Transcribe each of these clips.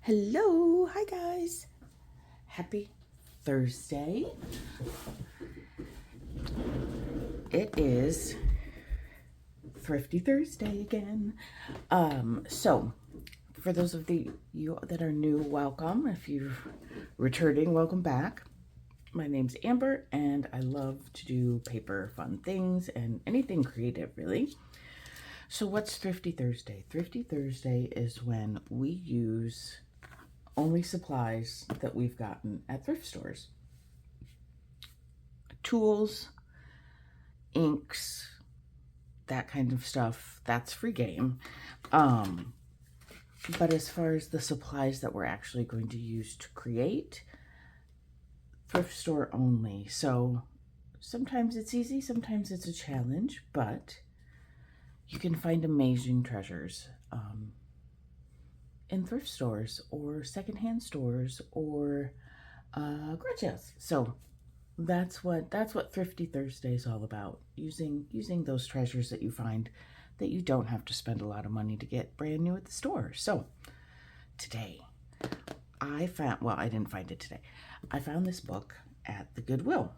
Hello, hi guys. Happy Thursday. It is Thrifty Thursday again. So for those of you that are new, welcome. If you're returning, welcome back. My name's Amber and I love to do paper fun things and anything creative, really. So what's Thrifty Thursday? Thrifty Thursday is when we use only supplies that we've gotten at thrift stores. Tools, inks, that kind of stuff, that's free game. But as far as the supplies that we're actually going to use to create, thrift store only. So sometimes it's easy, sometimes it's a challenge, but you can find amazing treasures in thrift stores or secondhand stores or garage sales. So that's what Thrifty Thursday is all about. Using those treasures that you find that you don't have to spend a lot of money to get brand new at the store. So today I found, well, I didn't find it today. I found this book at the Goodwill.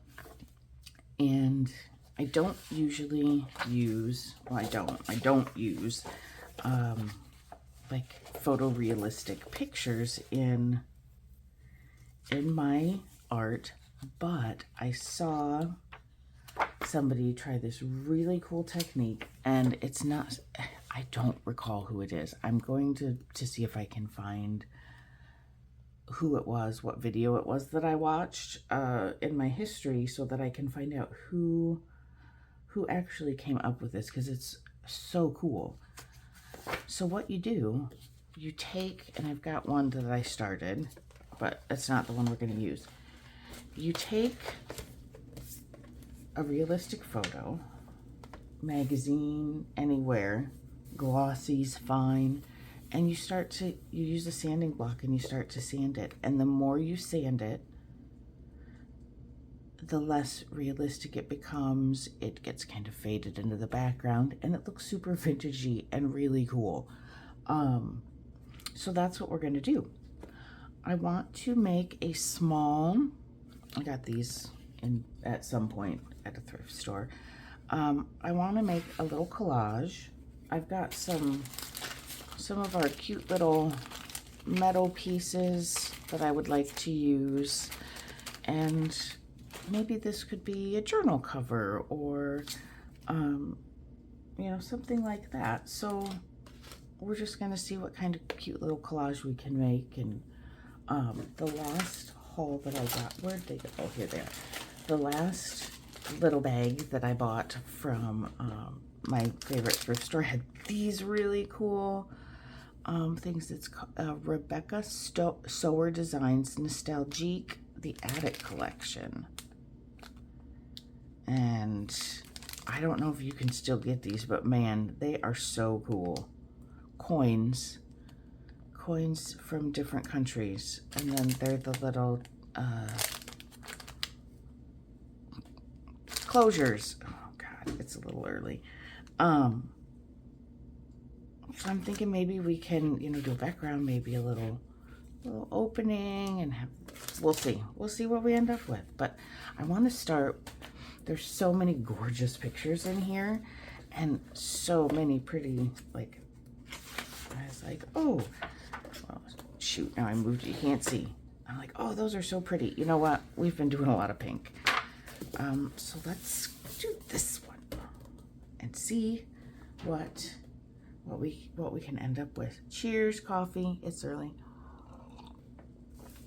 And I don't usually use, well, I don't use like photorealistic pictures in my art, but I saw somebody try this really cool technique, and it's not, I don't recall who it is. I'm going to see if I can find who it was, what video it was that I watched in my history, so that I can find out who actually came up with this, because it's so cool. So what you do, you take, and I've got one that I started, but it's not the one we're going to use. You take a realistic photo, magazine, anywhere, glossy's fine, and you use a sanding block and you start to sand it. And the more you sand it, the less realistic it becomes. It gets kind of faded into the background and it looks super vintagey and really cool. So that's what we're going to do. I want to make a small, I got these at some point at a thrift store. I want to make a little collage. I've got some of our cute little metal pieces that I would like to use, and maybe this could be a journal cover or you know, something like that. So we're just gonna see what kind of cute little collage we can make. And the last haul that I got, where'd they go? Oh, here they are. The last little bag that I bought from my favorite thrift store had these really cool things. It's Rebecca Sower Designs Nostalgique The Attic Collection. And I don't know if you can still get these, but man, they are so cool. Coins from different countries, and then they're the little closures. Oh god, it's a little early. So I'm thinking maybe we can, you know, do a background, maybe a little opening, and we'll see what we end up with. But I want to start, there's so many gorgeous pictures in here and so many pretty, like, I was like, oh, well, shoot, now I moved, you can't see. I'm like, oh, those are so pretty. You know what? We've been doing a lot of pink. So let's do this one and see what we can end up with. Cheers, coffee. It's early.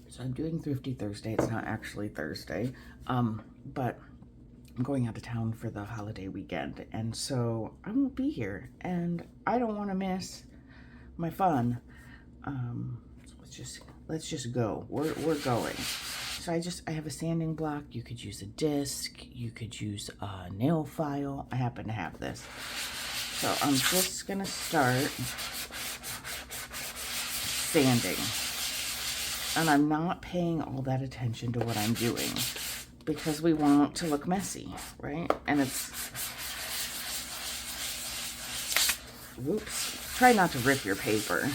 So I'm doing Thrifty Thursday. It's not actually Thursday, but I'm going out of town for the holiday weekend, and so I won't be here, and I don't want to miss my fun. So let's just go. We're going. So I have a sanding block. You could use a disc. You could use a nail file. I happen to have this. So I'm just gonna start sanding. And I'm not paying all that attention to what I'm doing because we want it to look messy, right? And it's, whoops, try not to rip your paper.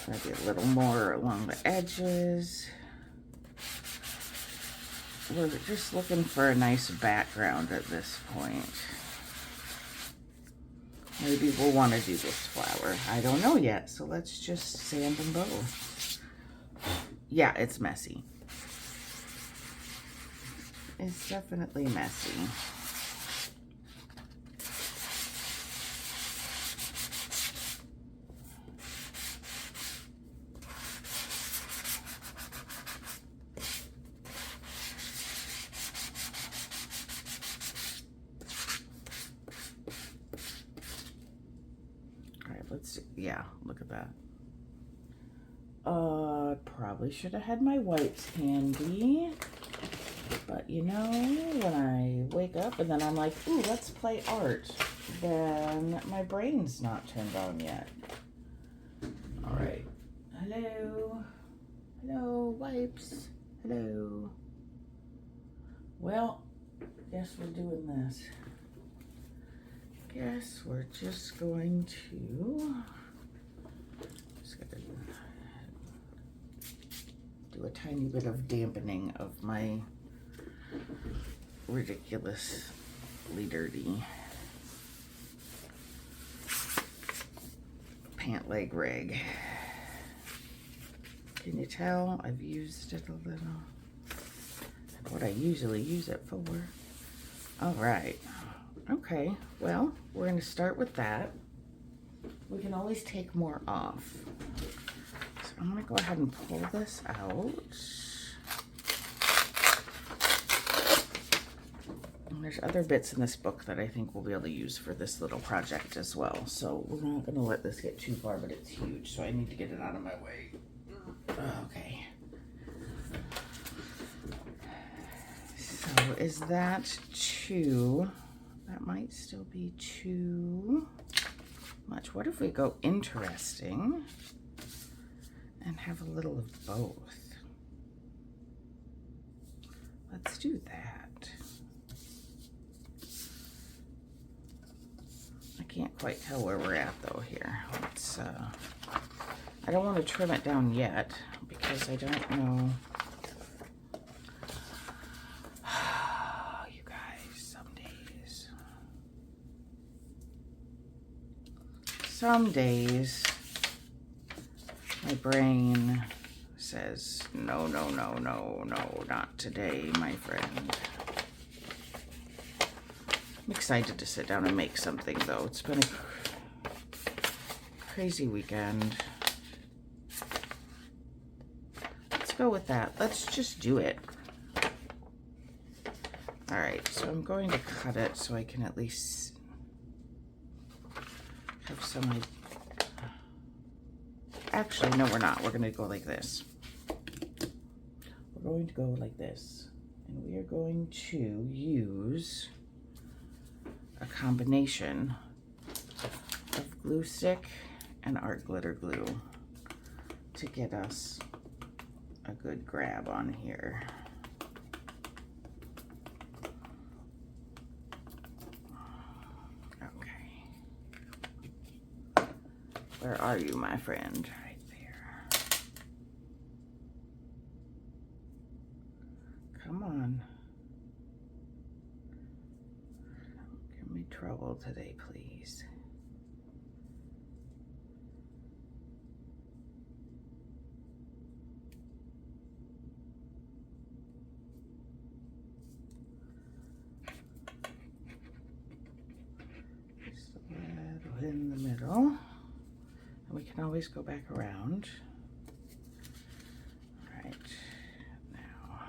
Maybe a little more along the edges. We're just looking for a nice background at this point. Maybe we'll want to do this flower. I don't know yet, so let's just sand them both. Yeah, it's messy. It's definitely messy. Yeah, look at that. Probably should have had my wipes handy. But you know, when I wake up and then I'm like, ooh, let's play art, then my brain's not turned on yet. All right. Hello. Hello, wipes. Hello. Well, guess we're doing this. Guess we're just going to do a tiny bit of dampening of my ridiculously dirty pant leg rig. Can you tell I've used it a little? What I usually use it for. All right. Okay, well, we're going to start with that. We can always take more off. So I'm going to go ahead and pull this out. And there's other bits in this book that I think we'll be able to use for this little project as well. So we're not going to let this get too far, but it's huge, so I need to get it out of my way. Okay. So is that too... That might still be too much. What if we go interesting and have a little of both? Let's do that. I can't quite tell where we're at though here. Let's, I don't want to trim it down yet because I don't know. Some days my brain says, no, no, no, no, no, not today, my friend. I'm excited to sit down and make something though. It's been a crazy weekend. Let's go with that. Let's just do it. All right, so I'm going to cut it so I can at least have some. Actually, no, we're not. We're going to go like this. We're going to go like this. And we are going to use a combination of glue stick and art glitter glue to get us a good grab on here. Where are you, my friend? Right there. Come on. Don't give me trouble today, please. Just a little in the middle. We can always go back around. All right, now.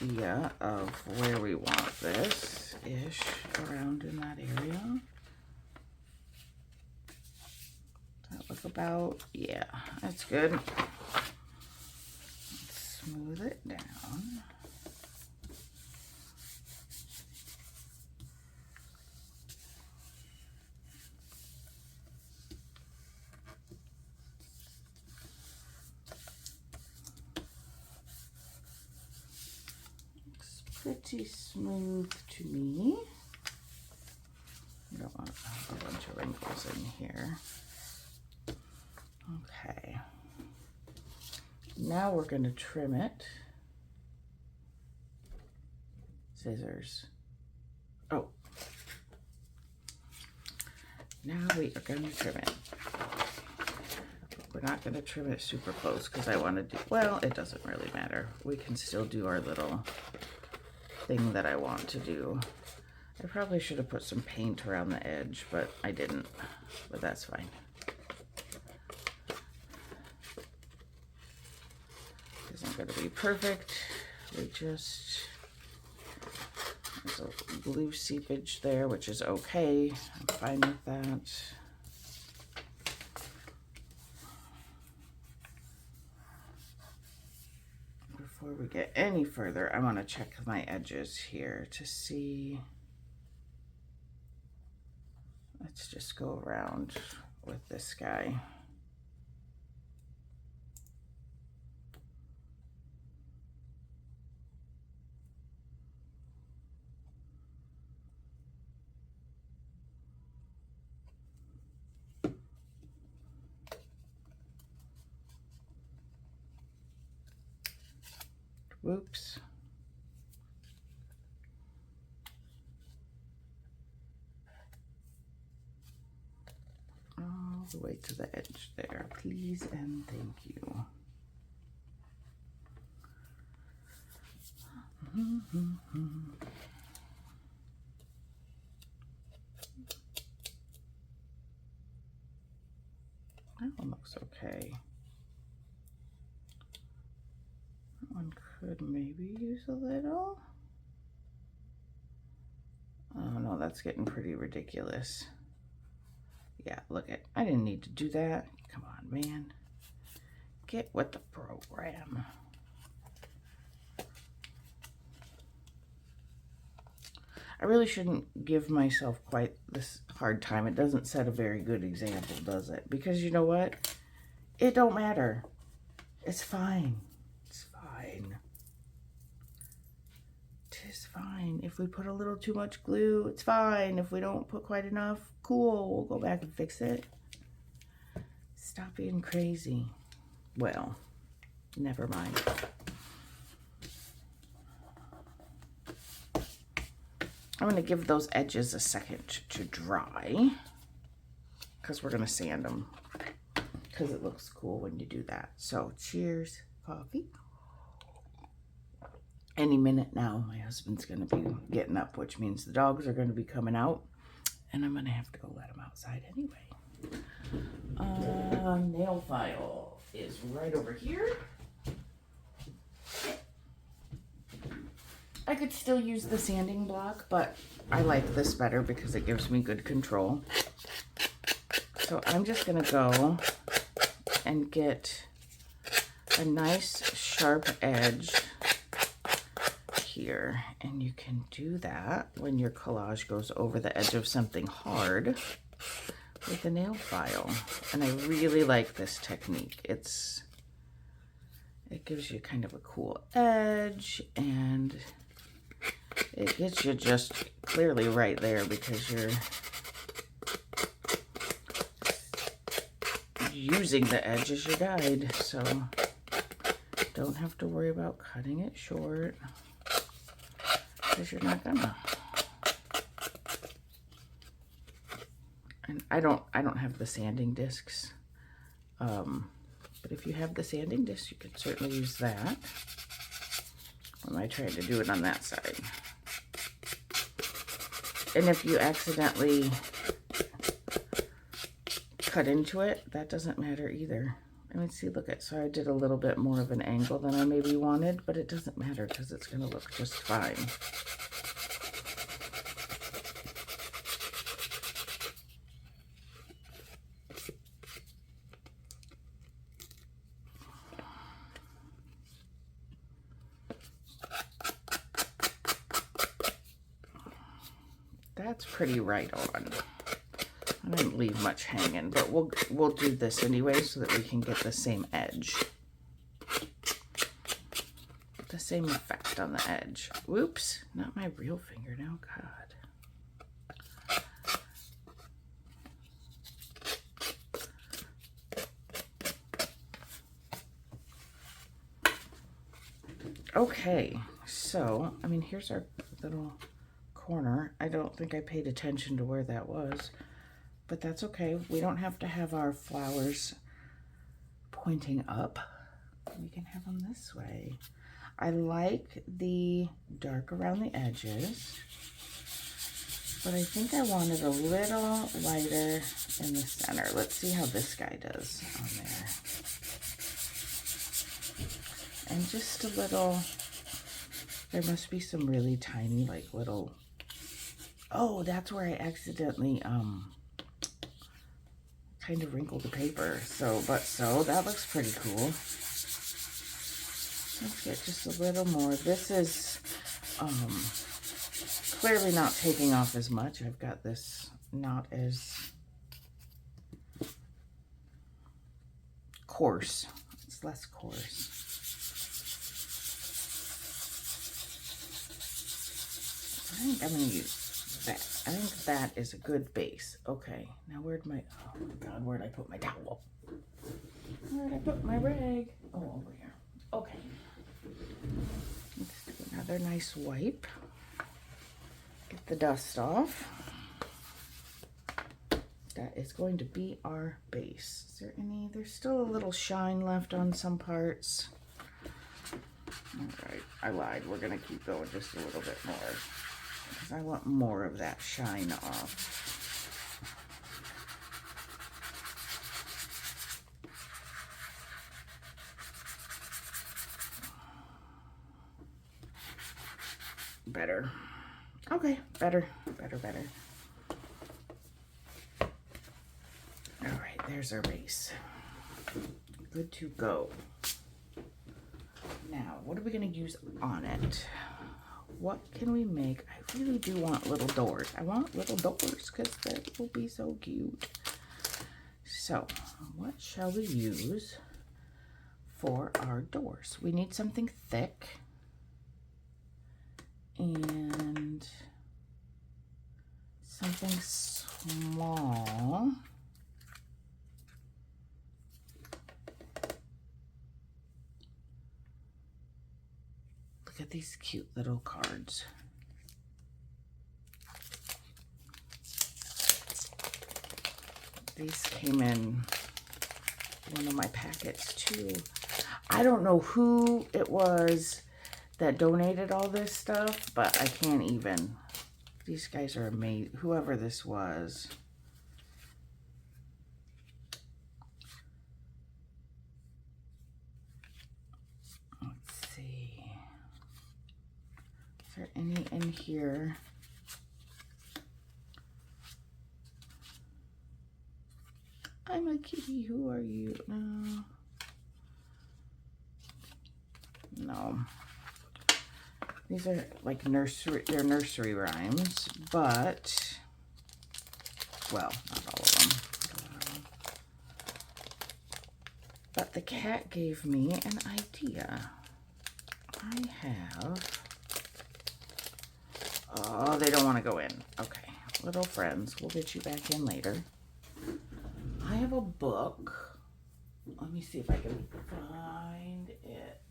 An idea of where we want this-ish around in that area. Does that look about? Yeah, that's good. Let's smooth it down. Pretty smooth to me. I don't want a bunch of wrinkles in here. Okay. Now we're going to trim it. Scissors. Oh. Now we are going to trim it. We're not going to trim it super close because I want to do, well, it doesn't really matter. We can still do our little thing that I want to do. I probably should have put some paint around the edge, but I didn't, but that's fine. Isn't going to be perfect. We just, there's a blue seepage there, which is okay. I'm fine with that. Before we get any further, I want to check my edges here to see. Let's just go around with this guy. Whoops. All the way to the edge there, please and thank you. That one looks okay. That one could maybe use a little. Oh no, that's getting pretty ridiculous. Yeah, look at, I didn't need to do that. Come on, man. Get with the program. I really shouldn't give myself quite this hard time. It doesn't set a very good example, does it? Because you know what? It don't matter. It's fine. It's fine. It's fine. If we put a little too much glue, it's fine. If we don't put quite enough, cool. We'll go back and fix it. Stop being crazy. Well, never mind. I'm going to give those edges a second to dry because we're going to sand them because it looks cool when you do that. So cheers, coffee. Any minute now, my husband's going to be getting up, which means the dogs are going to be coming out, and I'm going to have to go let them outside anyway. Nail file is right over here. I could still use the sanding block, but I like this better because it gives me good control. So I'm just going to go and get a nice sharp edge here, and you can do that when your collage goes over the edge of something hard with a nail file. And I really like this technique. It gives you kind of a cool edge, and it gets you just clearly right there because you're using the edge as your guide, so don't have to worry about cutting it short because you're not gonna. And I don't have the sanding discs, but if you have the sanding disc, you can certainly use that. When I tried to do it on that side, and if you accidentally cut into it, that doesn't matter either. I mean, see, look at, so I did a little bit more of an angle than I maybe wanted, but it doesn't matter because it's going to look just fine. That's pretty right on. I didn't leave much hanging, but we'll do this anyway so that we can get the same edge. The same effect on the edge. Whoops, not my real fingernail, God. Okay, so, I mean, here's our little corner. I don't think I paid attention to where that was, but that's okay. We don't have to have our flowers pointing up. We can have them this way. I like the dark around the edges, but I think I want it a little lighter in the center. Let's see how this guy does on there. And just a little, there must be some really tiny, like little, oh, that's where I accidentally kind of wrinkled the paper. So that looks pretty cool. Let's get just a little more. This is clearly not taking off as much. I've got this not as coarse. It's less coarse. I think I'm going to use that. I think that is a good base. Okay, now where'd my, oh my God, where'd I put my towel? Where'd I put my rag? Oh, over here. Okay. Let's do another nice wipe. Get the dust off. That is going to be our base. Is there any, there's still a little shine left on some parts. All right, I lied. We're going to keep going just a little bit more, because I want more of that shine off. Better. Okay, better. All right, there's our base. Good to go. Now, what are we going to use on it? What can we make? I really do want little doors. I want little doors because that will be so cute. So, what shall we use for our doors? We need something thick and something small. Look at these cute little cards. These came in one of my packets too. I don't know who it was that donated all this stuff, but I can't even. These guys are amazing. Whoever this was. Let's see. Is there any in here? I'm a kitty. Who are you? No. No. These are like nursery, they're nursery rhymes, but, well, not all of them. But the cat gave me an idea. I have, oh, they don't want to go in. Okay, little friends, we'll get you back in later. I have a book. Let me see if I can find it.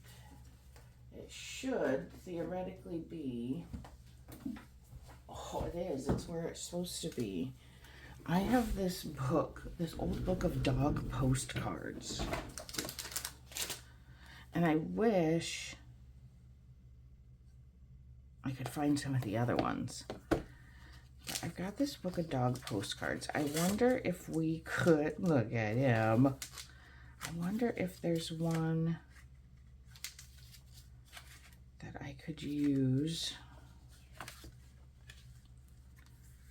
It should theoretically be, oh, it is. It's where it's supposed to be. I have this book, this old book of dog postcards. And I wish I could find some of the other ones. But I've got this book of dog postcards. I wonder if we could, look at him. I wonder if there's one that I could use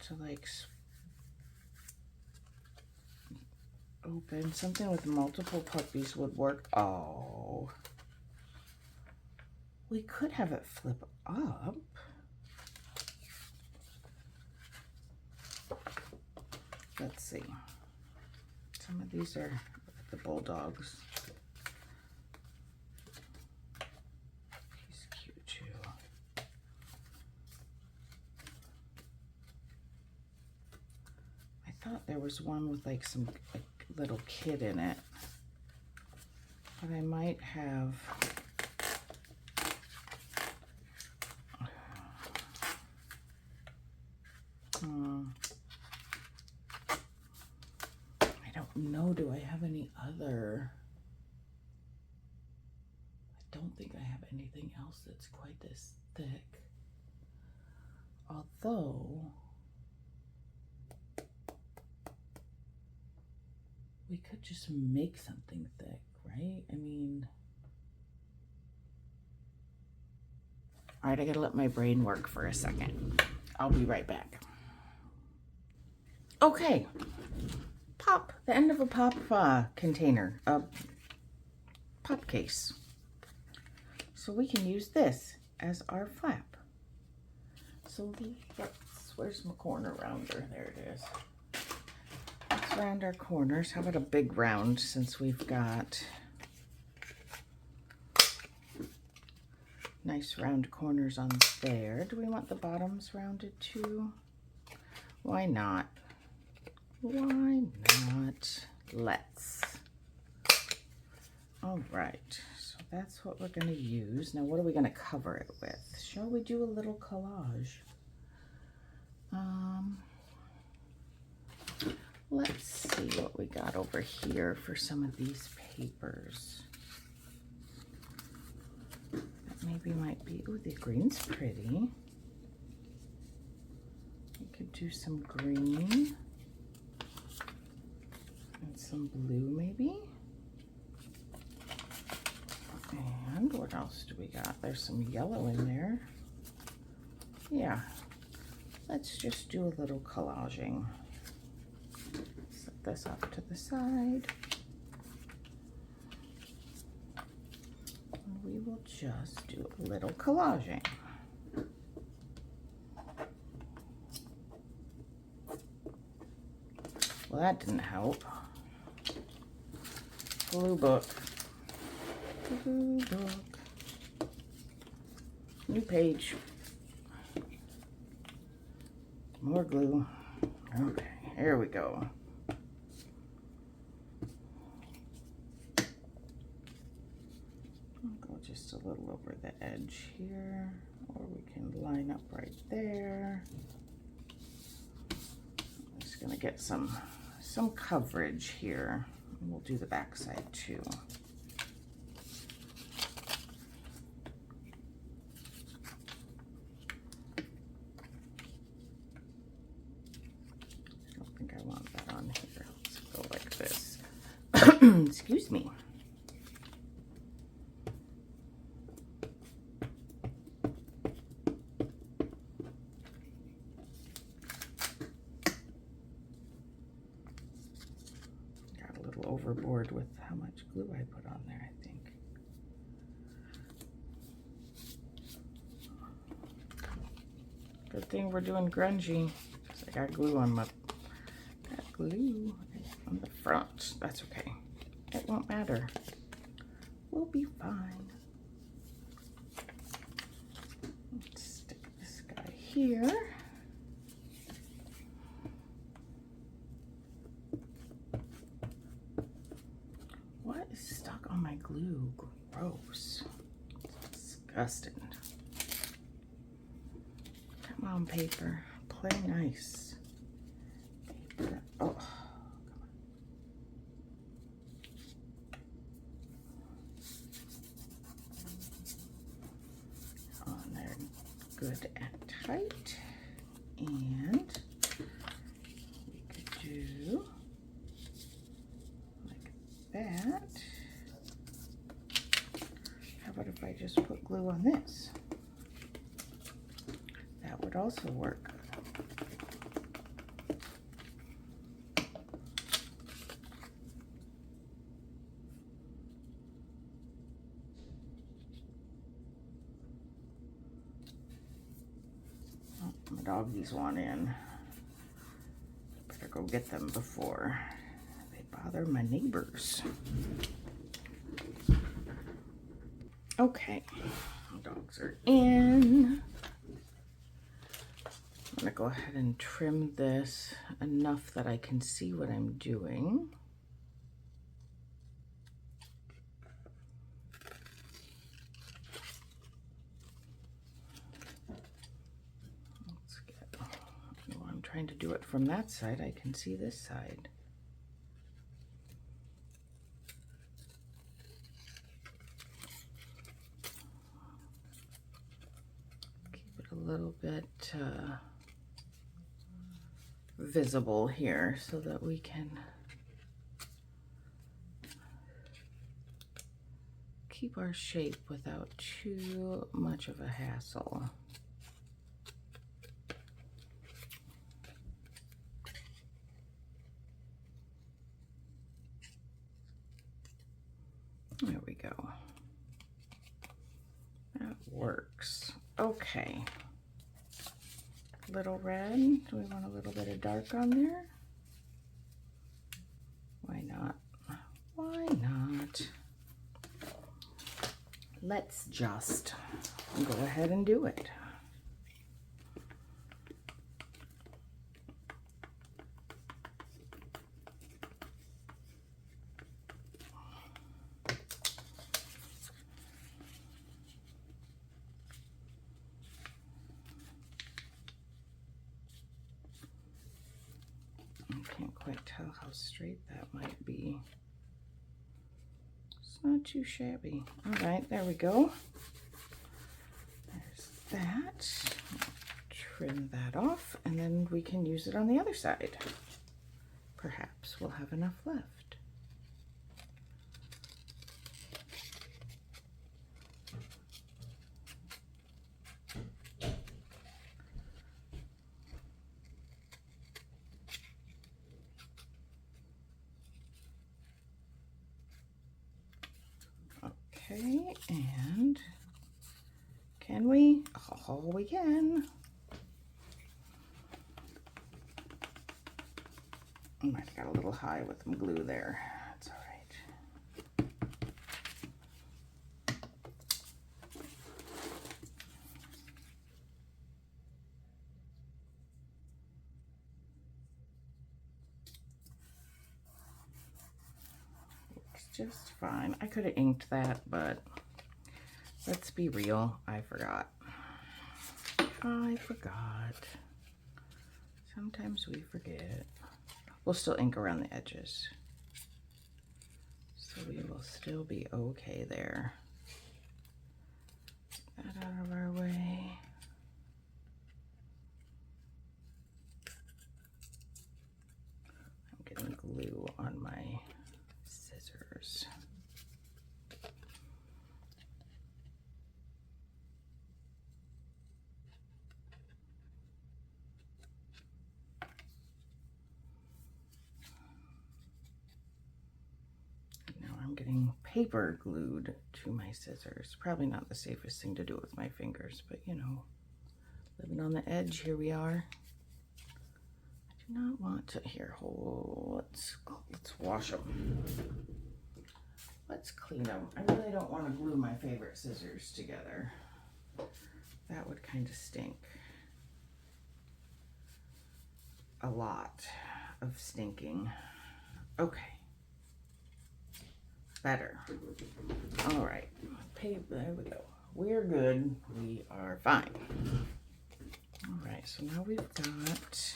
to like open. Something with multiple puppies would work. Oh, we could have it flip up. Let's see. Some of these are the bulldogs. He's cute too. I thought there was one with like some little kid in it, but I might have know, do I have any other? I don't think I have anything else that's quite this thick. Although, we could just make something thick, right? I mean, all right, I gotta let my brain work for a second. I'll be right back. Okay, pop, the end of a pop container, a pop case. So we can use this as our flap. So where's my corner rounder? There it is. Let's round our corners. How about a big round, since we've got nice round corners on there. Do we want the bottoms rounded too? Why not? Why not? Let's. All right, so that's what we're gonna use. Now, what are we gonna cover it with? Shall we do a little collage? Let's see what we got over here for some of these papers. That maybe might be, ooh, the green's pretty. We could do some green and some blue maybe. And what else do we got? There's some yellow in there. Yeah, let's just do a little collaging. Set this off to the side. And we will just do a little collaging. Well, that didn't help. Blue book. Blue book. New page. More glue. Okay, here we go. I'll go just a little over the edge here, or we can line up right there. I'm just gonna get some coverage here. And we'll do the back side too. Excuse me. Got a little overboard with how much glue I put on there, I think. Good thing we're doing grungy, because I got glue on the front. That's okay. It won't matter. We'll be fine. Let's stick this guy here. What is stuck on my glue? Gross. It's disgusting. Come on, paper. Play nice. Paper. Oh. Good and tight, and we could do like that. How about if I just put glue on this? That would also work. My doggies want in. Better go get them before they bother my neighbors. Okay, dogs are in. I'm gonna go ahead and trim this enough that I can see what I'm doing. Trying to do it from that side, I can see this side. little bit visible here so that we can keep our shape without too much of a hassle. There we go. That works. Okay. Little red. Do we want a little bit of dark on there? Why not? Why not? Let's just go ahead and do it. I can't quite tell how straight that might be. It's not too shabby. All right, there we go. There's that. Trim that off, and then we can use it on the other side. Perhaps we'll have enough left. Okay, and can we? Oh, we can. I might have got a little high with some glue there. That's all right. Looks just fine. I could have inked that, but let's be real. I forgot. Sometimes we forget. We'll still ink around the edges, so we will still be okay there. Get that out of our way. I'm getting glue on my scissors. Getting paper glued to my scissors. Probably not the safest thing to do with my fingers, but you know, living on the edge, here we are. I do not want to, here, let's wash them. Let's clean them. I really don't want to glue my favorite scissors together. That would kind of stink. A lot of stinking. Okay. Better. All right. There we go. We're good. We are fine. All right. So now we've got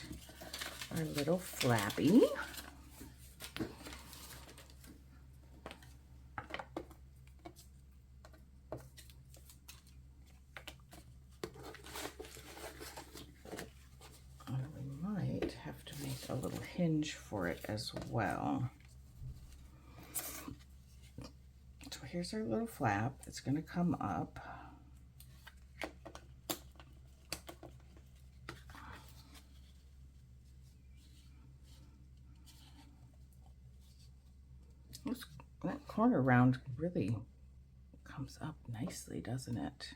our little flappy. And we might have to make a little hinge for it as well. Here's our little flap. It's going to come up. That corner round really comes up nicely, doesn't it?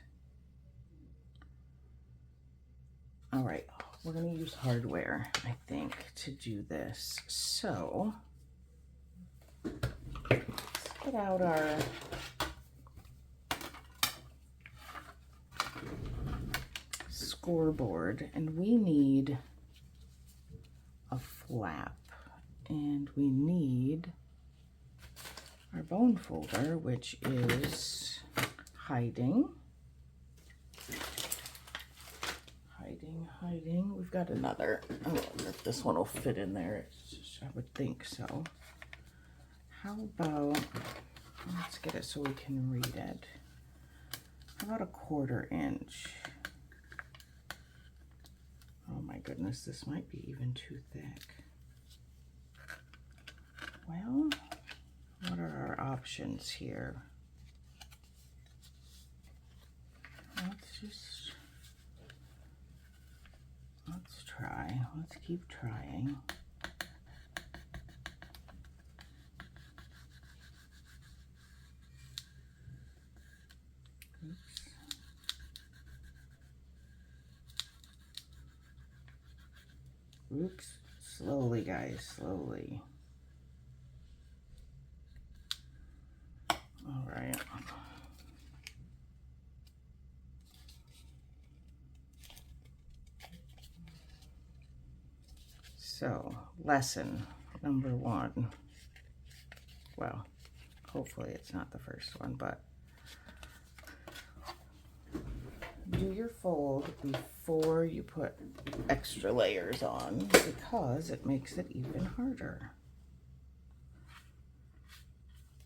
All right, we're going to use hardware, I think, to do this. So let's get out our scoreboard, and we need a flap, and we need our bone folder, which is hiding. We've got another. I don't know if this one will fit in there. It's just, I would think so. How about, let's get it so we can read it. How about a 1/4 inch? goodness, this might be even too thick. Well, what are our options here? Let's try. Let's keep trying. Oops. Slowly, guys, slowly. All right. So, lesson number 1. Well, hopefully it's not the first one, but do your fold before you put extra layers on, because it makes it even harder.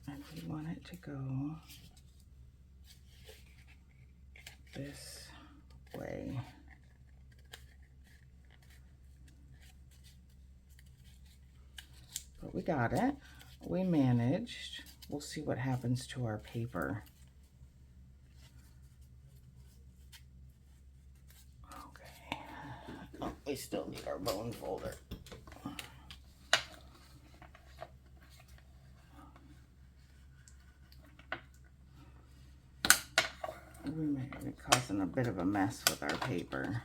And we want it to go this way. But we got it. We managed. We'll see what happens to our paper. Okay. Oh, we still need our bone folder. We may be causing a bit of a mess with our paper.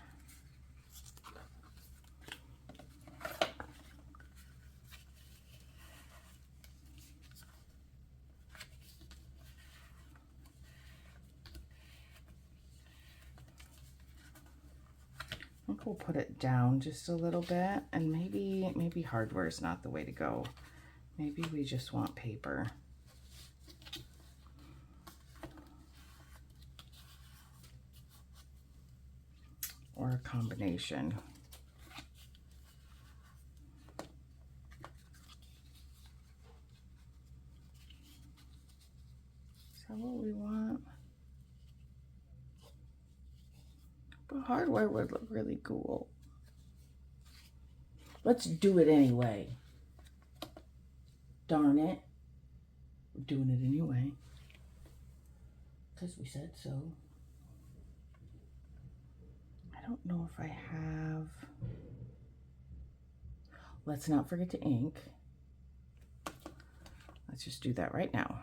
I think we'll put it down just a little bit, and maybe hardware is not the way to go. Maybe we just want paper. Or a combination. Is that what we want? But hardware would look really cool. Let's do it anyway. Darn it. We're doing it anyway. Because we said so. I don't know if I have... Let's not forget to ink. Let's just do that right now.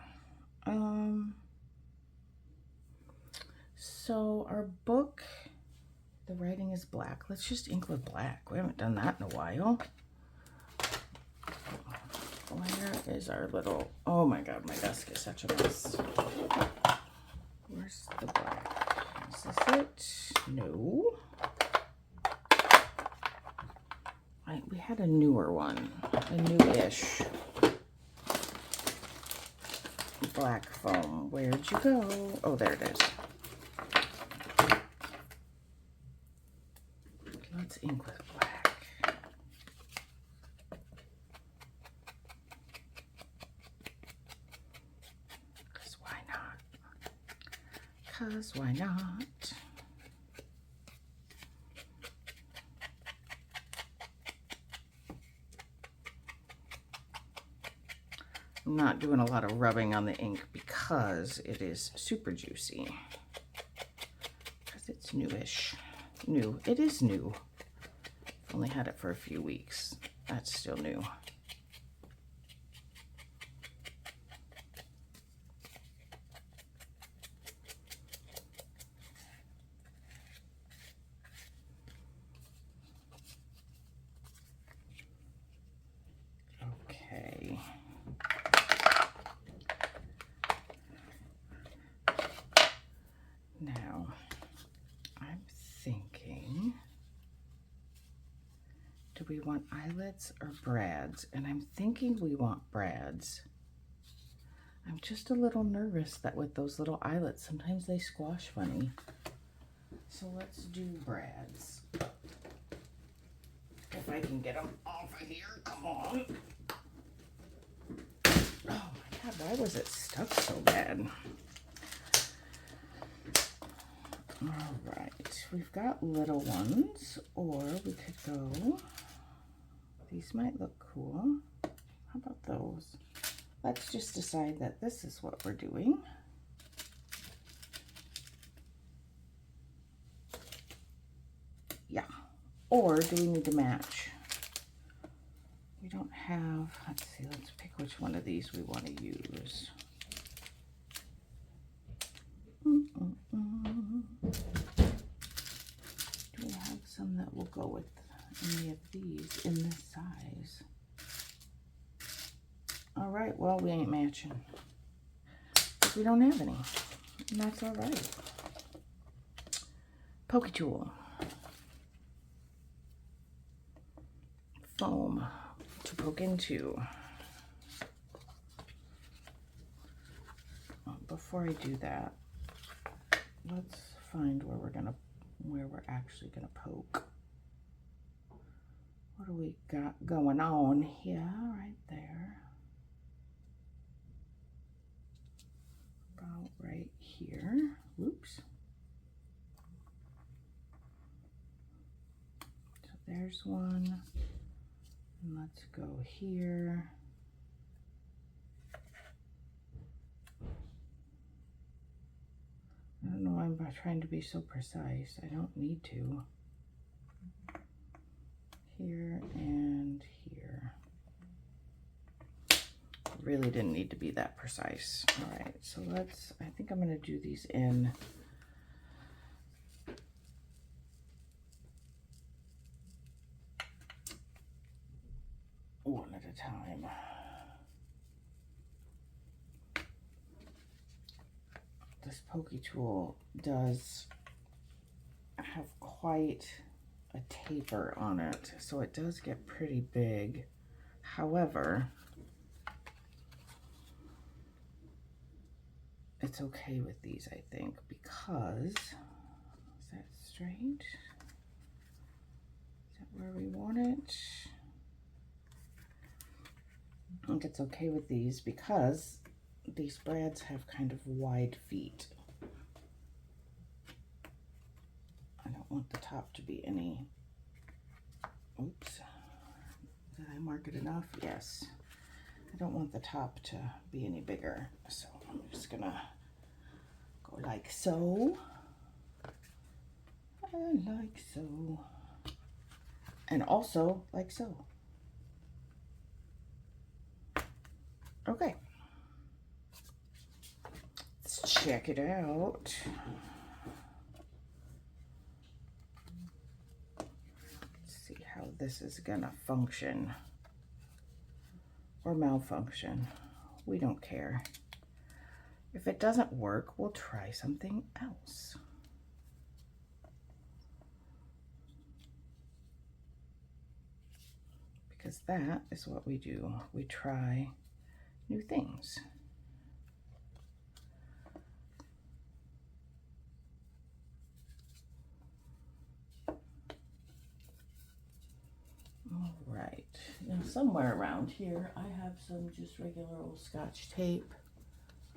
So our book, the writing is black. Let's just ink with black. We haven't done that in a while. Where is our little... Oh my God, my desk is such a mess. Where's the black? Is this it? No. We had a newer one, a new-ish black foam. Where'd you go? Oh, there it is. Let's ink with black. Because why not? Because why not? I'm not doing a lot of rubbing on the ink because it is super juicy. Because it's newish. New. It is new. Only had it for a few weeks. That's still new. Okay. Now, I'm thinking, do we want eyelets or brads? And I'm thinking we want brads. I'm just a little nervous that with those little eyelets, sometimes they squash funny. So let's do brads. If I can get them off of here, come on. Oh my God, why was it stuck so bad? All right, we've got little ones, or we could go, these might look cool. How about those? Let's just decide that this is what we're doing. Yeah, or do we need to match? We don't have, let's see, let's pick which one of these we want to use. Do we have some that will go with any of these in this size? All right, well, we ain't matching. But we don't have any, and that's all right. Pokey tool. Foam to poke into. Before I do that, let's find where we're actually gonna poke. What do we got going on? Yeah, right there. About right here. Oops. So there's one. And let's go here. I don't know why I'm trying to be so precise. I don't need to. Here and here. Really didn't need to be that precise. All right, so I think I'm gonna do these in one at a time. This pokey tool does have quite a taper on it, so it does get pretty big. However, it's okay with these, I think, because, is that straight? Is that where we want it? I think it's okay with these because these brads have kind of wide feet. I don't want the top to be any, oops, did I mark it enough? Yes. I don't want the top to be any bigger, so I'm just gonna go like so, and like so, and also like so. Okay. Let's check it out. Let's see how this is gonna function or malfunction. We don't care. If it doesn't work, we'll try something else. Because that is what we do. We try new things. All right, now somewhere around here I have some just regular old Scotch tape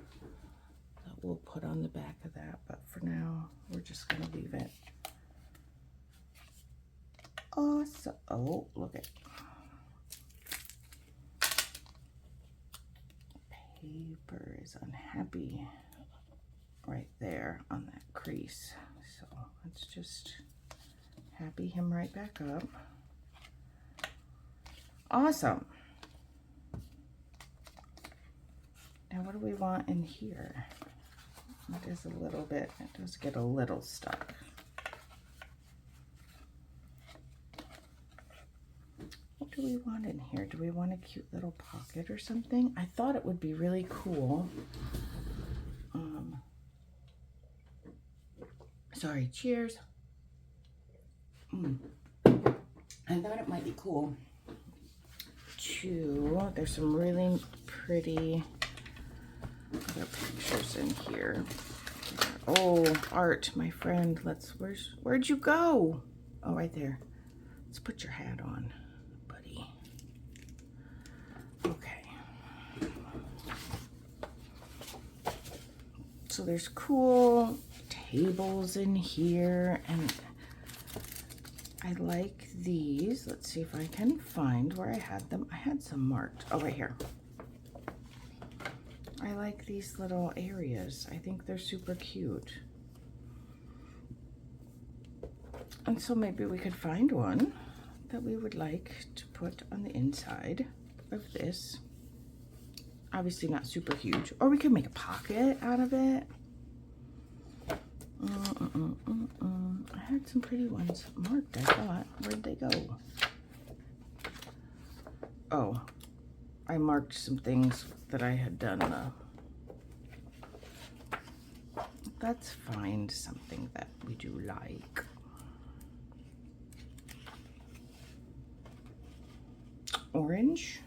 that we'll put on the back of that, but for now we're just gonna leave it. Awesome. Oh, look at paper is unhappy right there on that crease, so let's just happy him right back up. Awesome. Now what do we want in here? It is a little bit, it does get a little stuck. What do we want in here? Do we want a cute little pocket or something? I thought it would be really cool. Sorry, cheers. I thought it might be cool to, there's some really pretty other pictures in here. Oh, Art, my friend, where'd you go? Oh, right there. Let's put your hat on, buddy. Okay. So there's cool tables in here, and I like these. Let's see if I can find where I had them. I had some marked. Oh, right here. I like these little areas. I think they're super cute. And so maybe we could find one that we would like to put on the inside of this. Obviously not super huge. Or we could make a pocket out of it. I had some pretty ones marked, I thought. Where'd they go? Oh, I marked some things that I had done. Let's find something that we do like. Orange.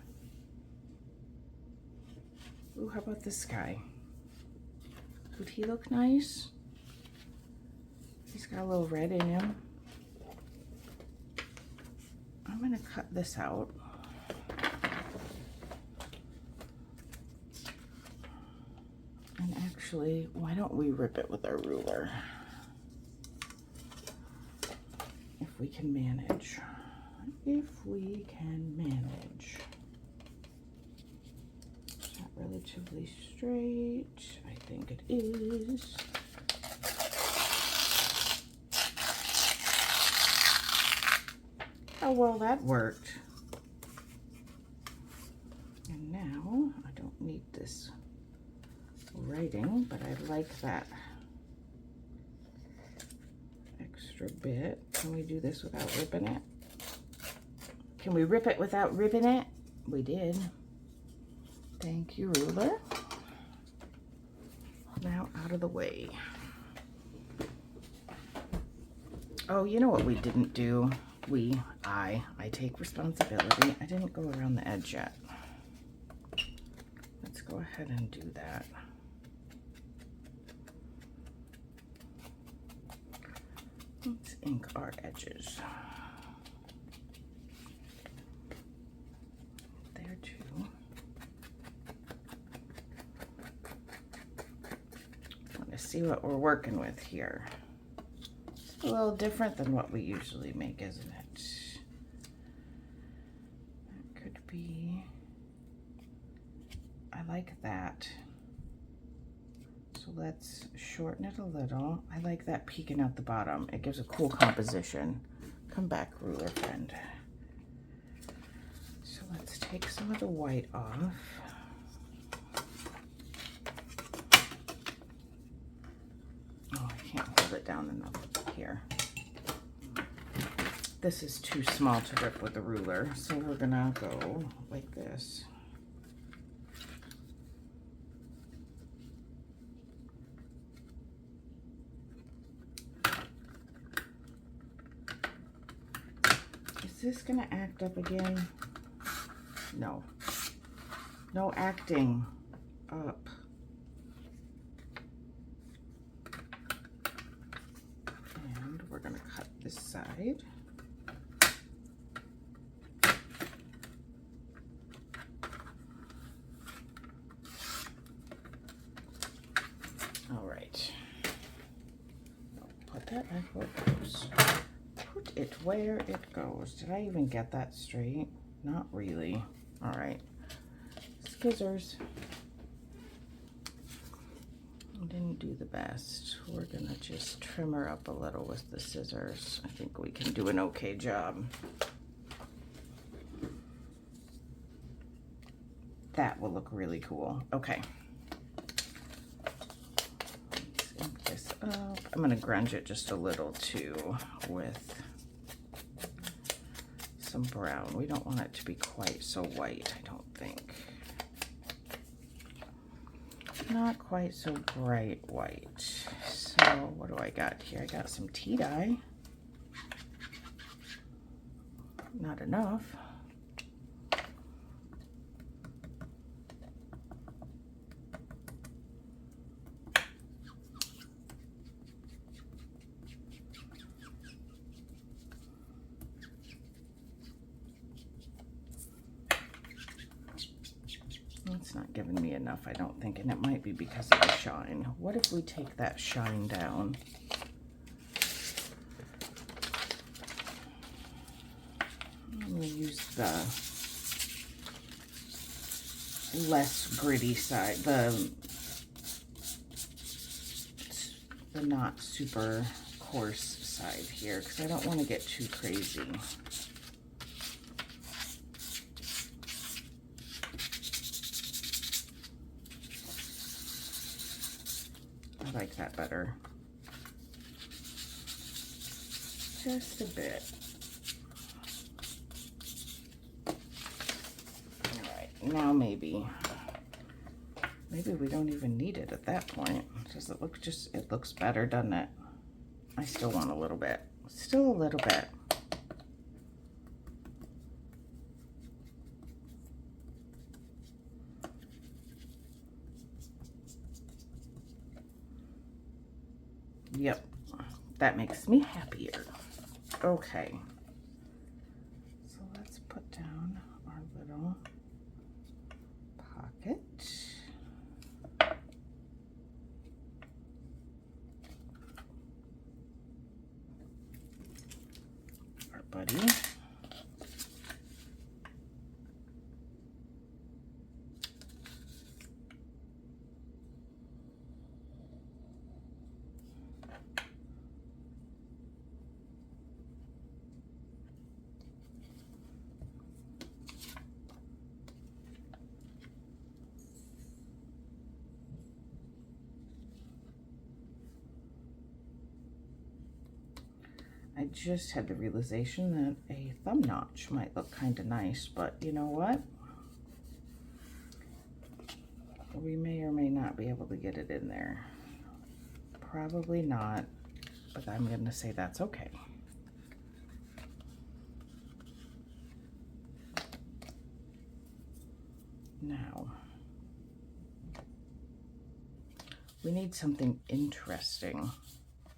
Ooh, how about this guy? Would he look nice? He's got a little red in him. I'm gonna cut this out. And actually, why don't we rip it with our ruler? If we can manage. If we can manage. Is that relatively straight? I think it is. Oh, well, that worked. And now, I don't need this writing, but I like that extra bit. Can we do this without ripping it? Can we rip it without ripping it? We did. Thank you, ruler. Now out of the way. Oh, you know what we didn't do? I take responsibility. I didn't go around the edge yet. Let's go ahead and do that. Let's ink our edges. There too. I want to see what we're working with here. It's a little different than what we usually make, isn't it? That could be, I like that. So let's shorten it a little. I like that peeking out the bottom. It gives a cool composition. Come back, ruler friend. So let's take some of the white off. Oh, I can't hold it down enough here. This is too small to rip with a ruler, so we're gonna go like this. Is this gonna act up again? No. No acting up. And we're gonna cut this side. All right. Put that back where it goes. Put it where it goes. Did I even get that straight? Not really. All right. Scissors. I didn't do the best. We're gonna just trim her up a little with the scissors. I think we can do an okay job. That will look really cool. Okay. Let's ink this up. I'm gonna grunge it just a little too with some brown. We don't want it to be quite so white, I don't think. Not quite so bright white. So what do I got here? I got some tea dye. Not enough. light's not giving me enough, I don't think, and it might be because of the shine. What if we take that shine down? I'm going to use the less gritty side, the not super coarse side here, because I don't want to get too crazy. I like that better. Just a bit. All right, now maybe we don't even need it at that point. Does it look it looks better, doesn't it? I still want a little bit. Still a little bit. Yep, that makes me happier. Okay. So let's put down our little pocket. Our buddy. I just had the realization that a thumb notch might look kind of nice, but you know what? We may or may not be able to get it in there. Probably not, but I'm going to say that's okay. Now, we need something interesting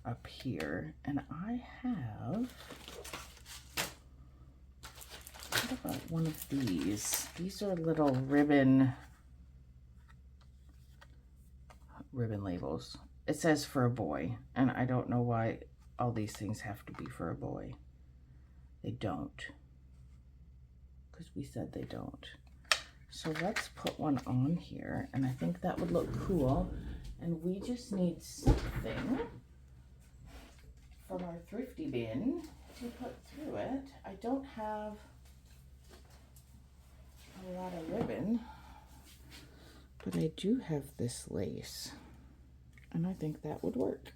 up here, and I have, what about one of these? These are little ribbon labels. It says for a boy, and I don't know why all these things have to be for a boy. They don't, because we said they don't. So let's put one on here, and I think that would look cool, and we just need something from our thrifty bin to put through it. I don't have a lot of ribbon, but I do have this lace, and I think that would work.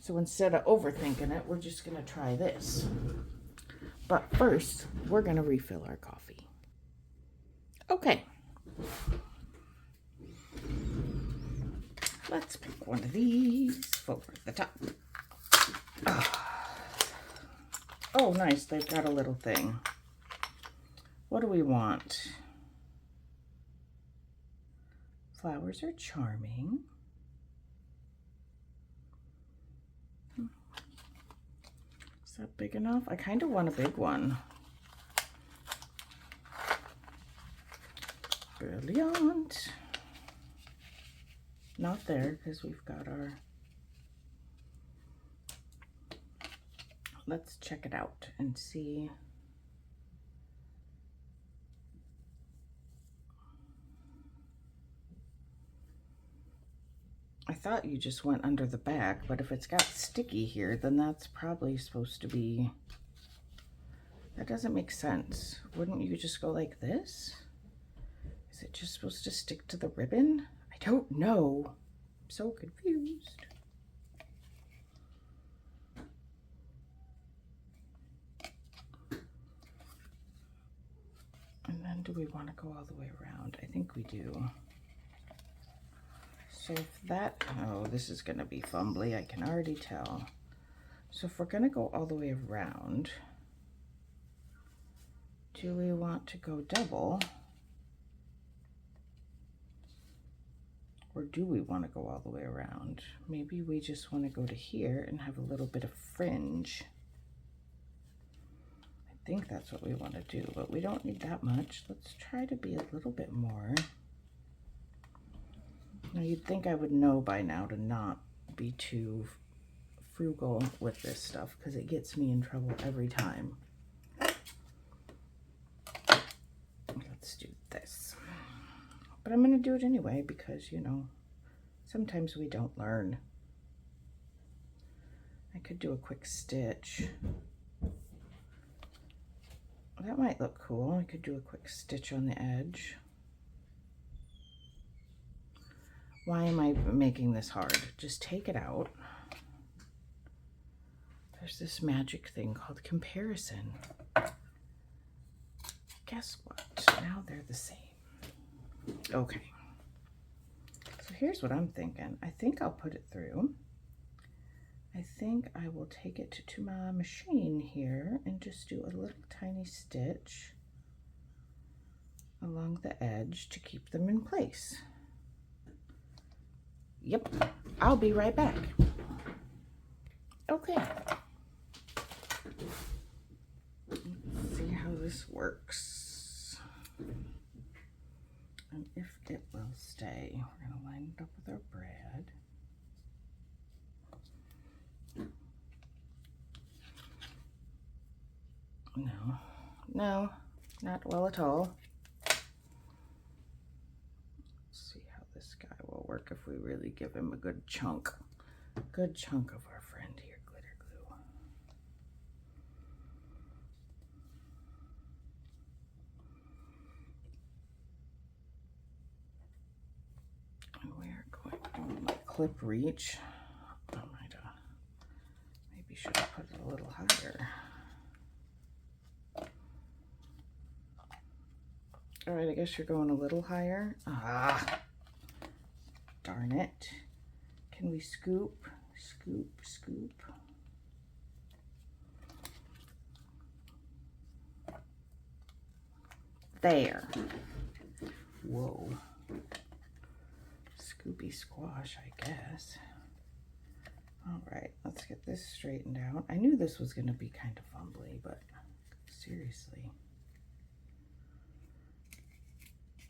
So instead of overthinking it, we're just gonna try this. But first, we're gonna refill our coffee. Okay. Let's pick one of these over the top. Oh, nice. They've got a little thing. What do we want? Flowers are charming. Is that big enough? I kind of want a big one. Brilliant. Not there, because we've got our... Let's check it out and see. I thought you just went under the back, but if it's got sticky here, then that's probably supposed to be... That doesn't make sense. Wouldn't you just go like this? Is it just supposed to stick to the ribbon? I don't know. I'm so confused. And then do we want to go all the way around? I think we do. So if that, oh, this is going to be fumbly, I can already tell. So if we're going to go all the way around, do we want to go double? Or do we want to go all the way around? Maybe we just want to go to here and have a little bit of fringe. I think that's what we want to do, but we don't need that much. Let's try to be a little bit more Now you'd think I would know by now to not be too frugal with this stuff because it gets me in trouble every time. Let's do this. But I'm going to do it anyway because, you know, sometimes we don't learn. I could do a quick stitch. That might look cool. I could do a quick stitch on the edge. Why am I making this hard? Just take it out. There's this magic thing called comparison. Guess what? Now they're the same. Okay. So here's what I'm thinking. I think I'll put it through. I think I will take it to my machine here and just do a little tiny stitch along the edge to keep them in place. Yep, I'll be right back. Okay. Let's see how this works. And if it will stay. We're going to line it up with our brad. No, not well at all. Let's see how this guy will work if we really give him a good chunk of our friend here, glitter glue. And we are going to do my clip reach. I might maybe should have put it a little higher. All right, I guess you're going a little higher. Ah, darn it. Can we scoop, scoop, scoop? There. Whoa. Scoopy squash, I guess. All right, let's get this straightened out. I knew this was going to be kind of fumbly, but seriously.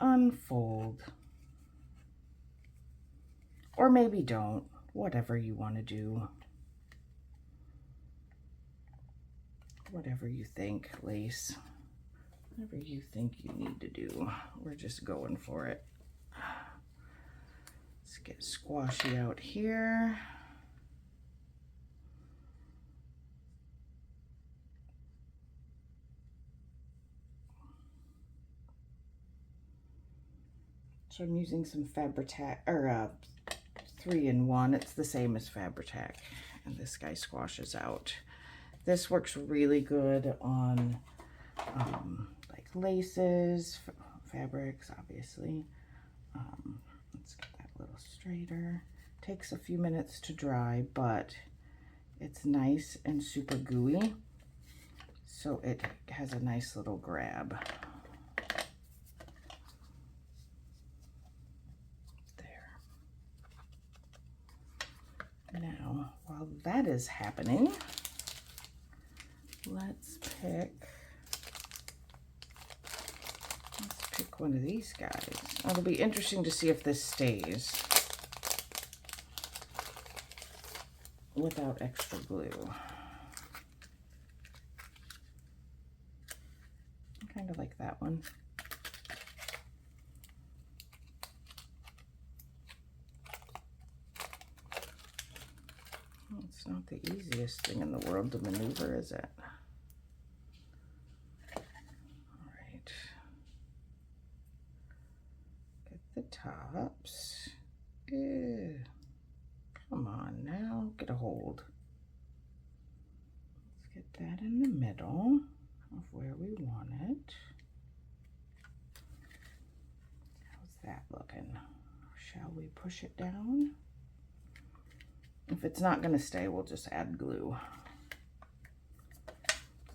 Unfold. Or maybe don't. Whatever you want to do. Whatever you think, lace. Whatever you think you need to do. We're just going for it. Let's get squashy out here. So I'm using some Fabri-Tac, or 3-in-1. It's the same as Fabri-Tac, and this guy squashes out. This works really good on like laces, fabrics, obviously. Let's get that a little straighter. Takes a few minutes to dry, but it's nice and super gooey, so it has a nice little grab. Now, while that is happening, let's pick one of these guys. It'll be interesting to see if this stays without extra glue. I kind of like that one. It's not the easiest thing in the world to maneuver, is it? All right. Get the tops. Ew. Come on now, get a hold. Let's get that in the middle of where we want it. How's that looking? Shall we push it down? If it's not going to stay, we'll just add glue.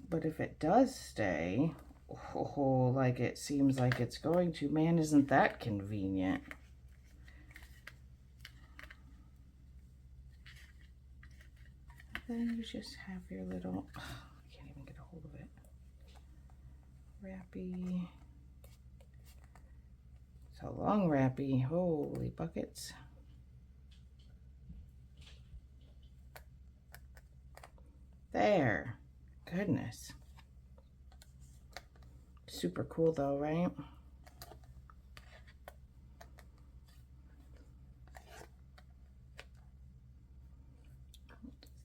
But if it does stay, oh, like it seems like it's going to, man, isn't that convenient? Then you just have your little, I can't even get a hold of it, wrappy. It's So long wrappy, holy buckets. There, goodness. Super cool though, right?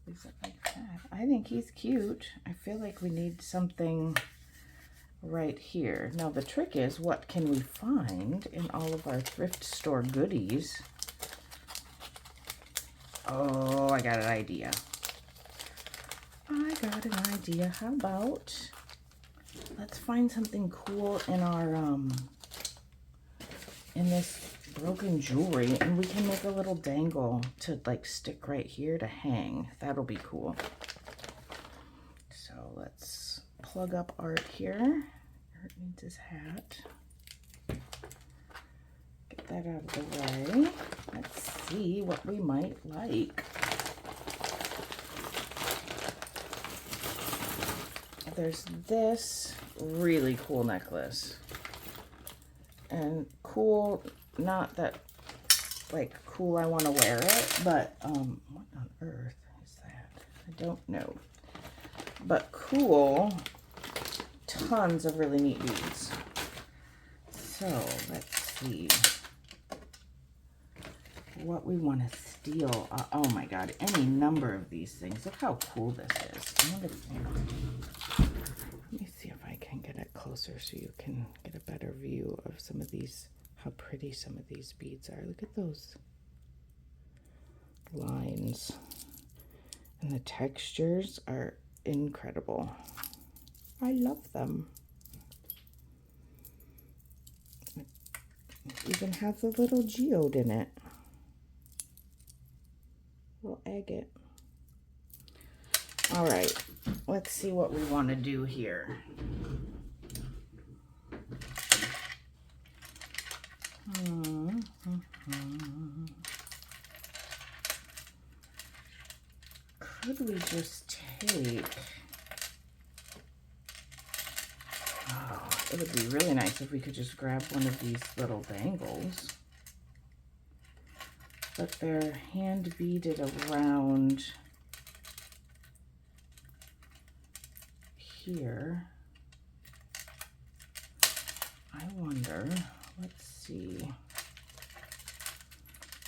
Leaves it like that. I think he's cute. I feel like we need something right here. Now the trick is, what can we find in all of our thrift store goodies? Oh, I got an idea. How about let's find something cool in our in this broken jewelry, and we can make a little dangle to like stick right here to hang. That'll be cool. So let's plug up Art here. Art needs his hat. Get that out of the way. Let's see what we might like. There's this really cool necklace. And cool, not that like cool I want to wear it, but what on earth is that? I don't know. But cool, tons of really neat beads. So let's see what we want to steal. Oh my god, any number of these things. Look how cool this is. Let me see if I can get it closer so you can get a better view of some of these, how pretty some of these beads are. Look at those lines. And the textures are incredible. I love them. It even has a little geode in it. Little agate. All right, let's see what we want to do here. Could we just take, oh, it would be really nice if we could just grab one of these little dangles. But they're hand beaded around here. I wonder, let's see.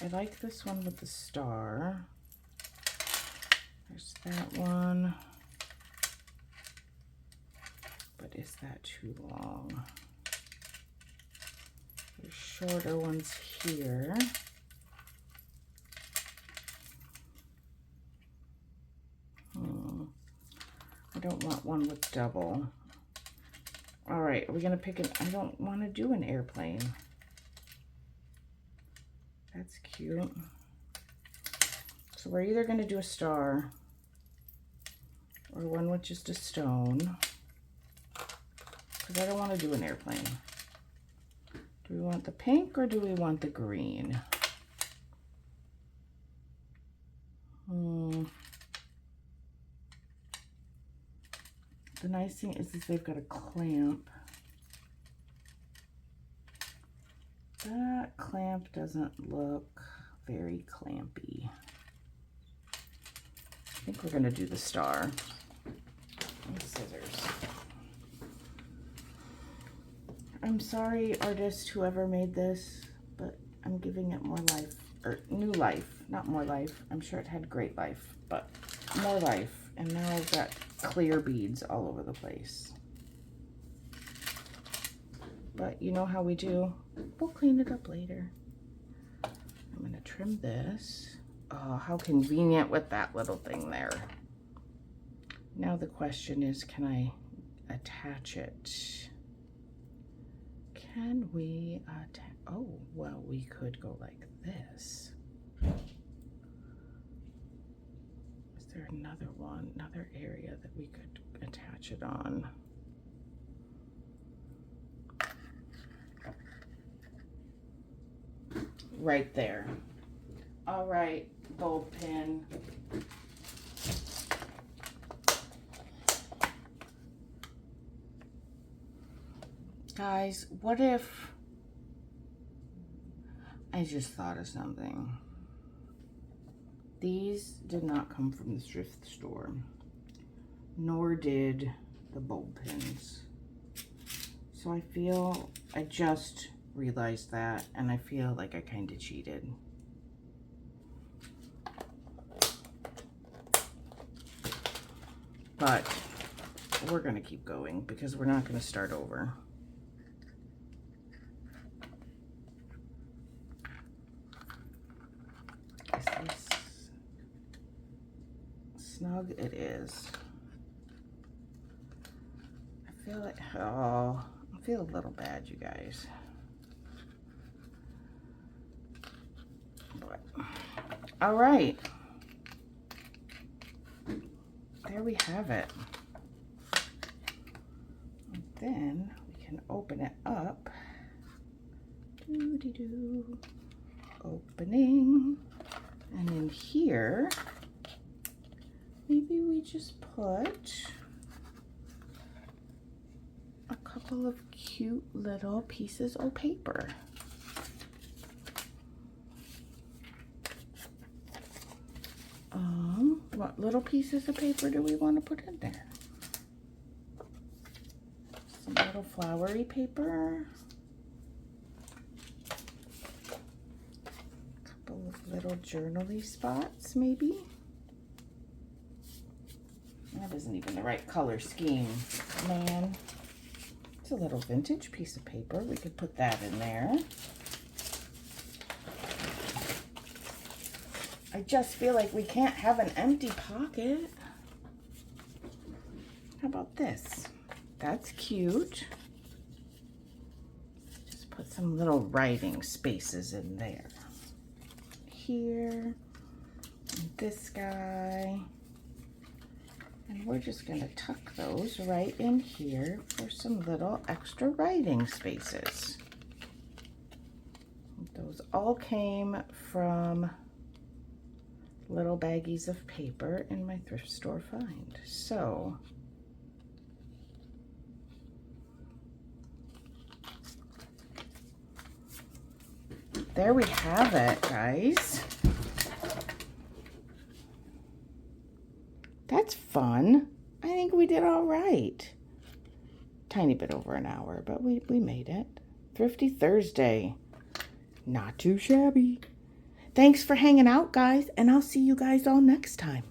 I like this one with the star. There's that one. But is that too long? There's shorter ones here. I don't want one with double. All right, are we gonna pick an, I don't want to do an airplane. That's cute. So we're either gonna do a star or one with just a stone, because I don't want to do an airplane. Do we want the pink or do we want the green? The nice thing is they've got a clamp. That clamp doesn't look very clampy. I think we're going to do the star. And scissors. I'm sorry, artist, whoever made this, but I'm giving it more life, or new life, not more life. I'm sure it had great life, but more life. And now I've got clear beads all over the place. But you know how we do. We'll clean it up later. I'm going to trim this. Oh, how convenient with that little thing there. Now the question is, can I attach it? Can we attach? Oh, well, we could go like this. Is there another one, another area that we could attach it on? Right there. All right, bulb pin. Guys, what if I just thought of something. These did not come from the thrift store, nor did the bulb pins. So I just realized that, and I feel like I kind of cheated. But we're gonna keep going because we're not gonna start over. Is this snug? It is. I feel like, oh, I feel a little bad, you guys. But, all right. There we have it. And then we can open it up. Doo-dee-doo. Opening. And in here, maybe we just put a couple of cute little pieces of paper. What little pieces of paper do we want to put in there? Some little flowery paper. A couple of little journaly spots, maybe. That isn't even the right color scheme, man. It's a little vintage piece of paper. We could put that in there. I just feel like we can't have an empty pocket. How about this? That's cute. Just put some little writing spaces in there. Here, and this guy. And we're just gonna tuck those right in here for some little extra writing spaces. Those all came from little baggies of paper in my thrift store find. So there we have it, guys. That's fun. I think we did all right. Tiny bit over an hour, but we made it. Thrifty Thursday. Not too shabby. Thanks for hanging out, guys, and I'll see you guys all next time.